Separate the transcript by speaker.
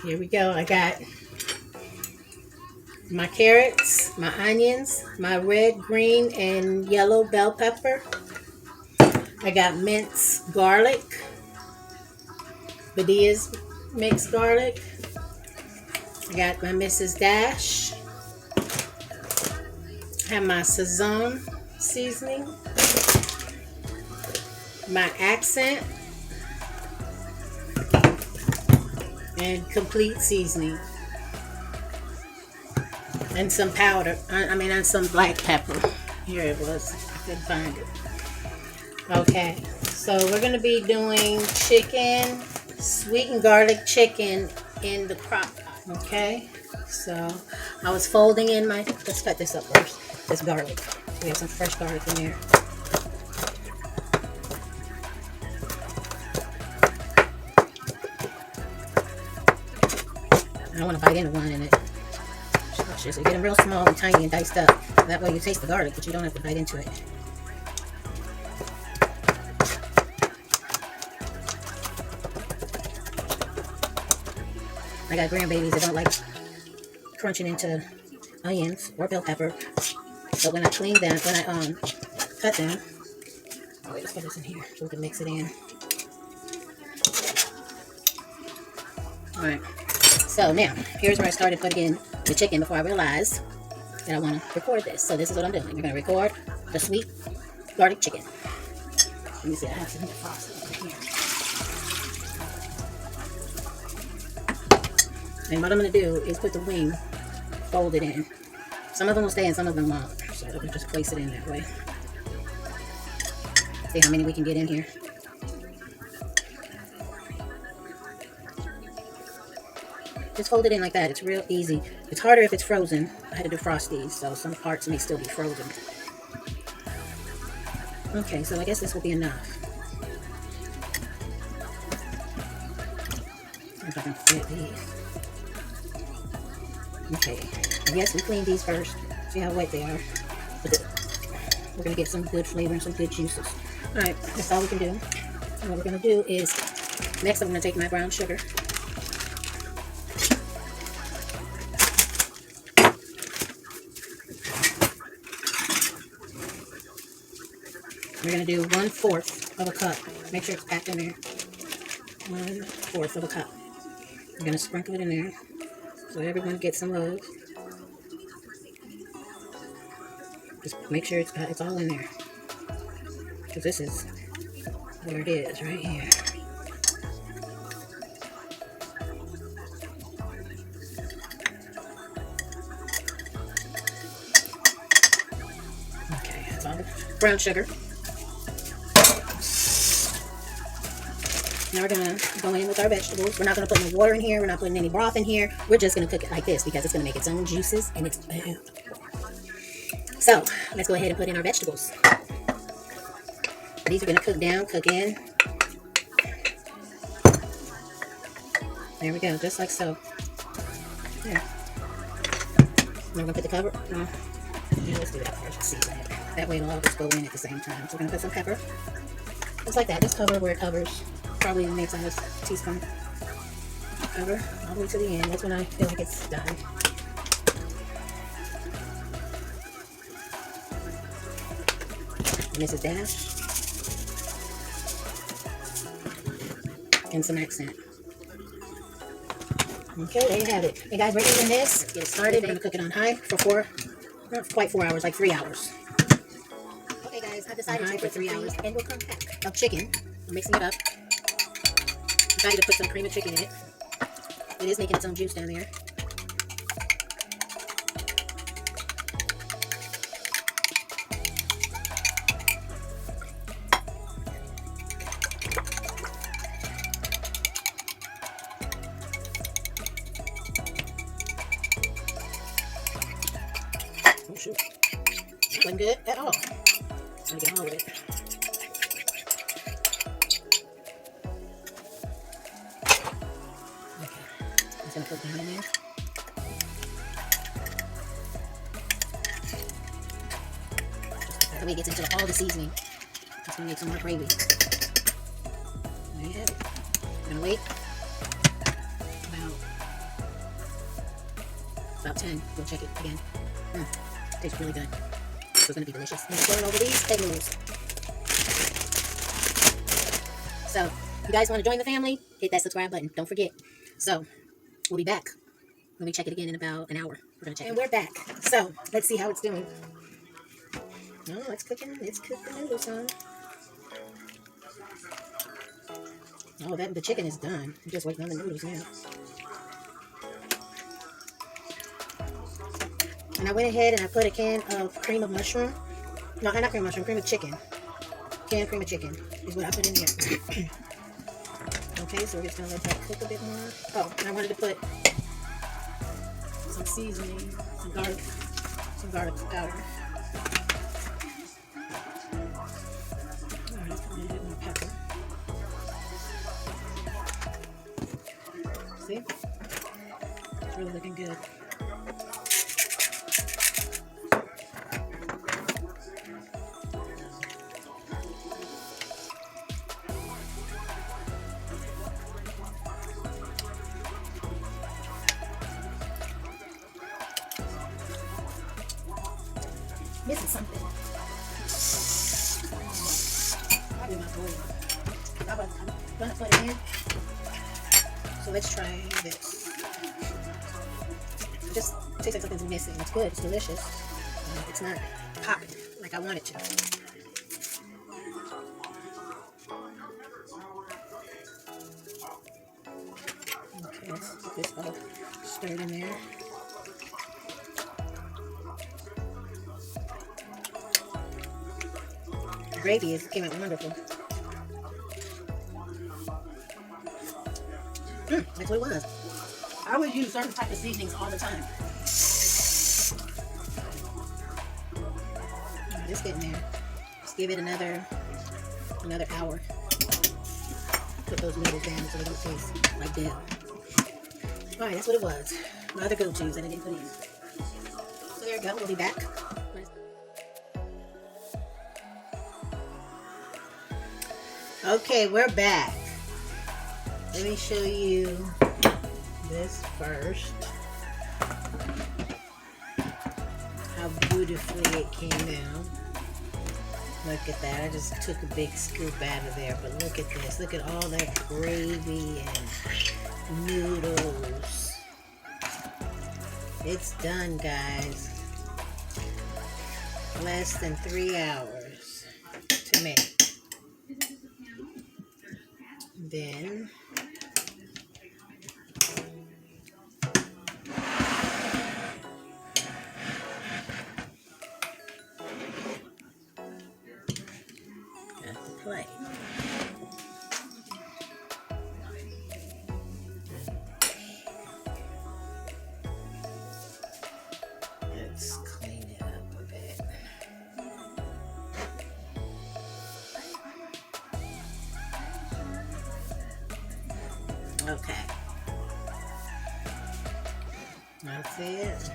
Speaker 1: Here we go. I got my carrots, my onions, my red, green, and yellow bell pepper. I got minced garlic, Badia's mixed garlic. I got my Mrs. Dash. I have my Sazon seasoning, my accent, and complete seasoning. And some powder. And some black pepper. Here it was. I couldn't find it. Okay, so we're going to be doing chicken, sweet and garlic chicken in the crock pot. Okay, so I was folding in my, let's cut this up first. This garlic. We have some fresh garlic in there. I don't want to bite into one in it. So get them real small and tiny and diced up. That way you taste the garlic, but you don't have to bite into it. I got grandbabies that don't like crunching into onions or bell pepper. But when I clean them, when I cut them, oh wait, let's put this in here so we can mix it in. Alright, so now here's where I started putting in the chicken before I realized that I want to record this. So this is what I'm doing. We're going to record the sweet garlic chicken. Let me see, I have some frosting over here. And what I'm going to do is put the wing folded in. Some of them will stay and some of them won't. So we'll just place it in that way. See how many we can get in here. Just fold it in like that. It's real easy. It's harder if it's frozen. I had to do frosties, so some parts may still be frozen. Okay, so I guess this will be enough. If I can fit these. Okay, I guess we clean these first. See how wet they are. We're going to get some good flavor and some good juices. Alright, that's all we can do. And what we're going to do is, next I'm going to take my brown sugar. We're going to do 1/4 of a cup. Make sure it's packed in there. 1/4 of a cup. We're going to sprinkle it in there so everyone gets some love. Just make sure it's all in there. Because this is where it is, right here. Okay, that's all the brown sugar. Now we're going to go in with our vegetables. We're not going to put any water in here. We're not putting any broth in here. We're just going to cook it like this because it's going to make its own juices and it's so let's go ahead and put in our vegetables. These are going to cook down, cook in. There we go, just like so. Yeah. I'm going to put the cover. No. Yeah, let's do that first. Season it. That way it'll all just go in at the same time. So we're going to put some pepper. Just like that. Just cover where it covers. Probably the next size teaspoon. Cover all the way to the end. That's when I feel like it's done. Mrs. Dash. And some accent. Okay, there you have it. Hey guys, we're eating this. Get it started. We're going to cook it on high for not quite 4 hours, like 3 hours. Okay guys, I decided to for 3 hours and we'll come back. Of chicken. I'm mixing it up. Decided to put some cream of chicken in it. It is making its own juice down there. Oh shoot. That wasn't good at all. I'm gonna get all of it. Gonna put down in there. That way it gets into all the seasoning. It's gonna make some more gravy. There you have it. We're gonna wait about About 10. We'll check it again. Tastes really good. So it's going to be delicious. I'm pouring over these egg noodles. So, if you guys want to join the family, hit that subscribe button. Don't forget. So, we'll be back when we check it again in about an hour. We're going to check it. And we're back. So, let's see how it's doing. Oh, it's cooking. It's cooked the noodles, huh? Oh, the chicken is done. I'm just waiting on the noodles now. And I went ahead and I put a can of cream of mushroom. No, not cream of mushroom, cream of chicken. Canned cream of chicken is what I put in there. Okay, so we're just going to let that cook a bit more. Oh, and I wanted to put some seasoning, some garlic powder. Alright, let's put a little bit more pepper. See? It's really looking good. Missing something. Probably my bowl. I'm gonna put it in. So let's try this. It just tastes like something's missing. It's good. It's delicious. It's not popping like I want it to. Okay, let's get this all stirred in there. The gravy came out wonderful. That's what it was. I always use certain type of seasonings all the time. Just getting there. Just give it another hour. Put those noodles down so they don't taste like that. Alright, that's what it was. My other go-tos that I didn't put in. So there you go. We'll be back. Okay, we're back. Let me show you this first. How beautifully it came out. Look at that. I just took a big scoop out of there. But look at this. Look at all that gravy and noodles. It's done, guys. Less than 3 hours to make. Then at the plate. Let's clean it up a bit. Okay. That's it.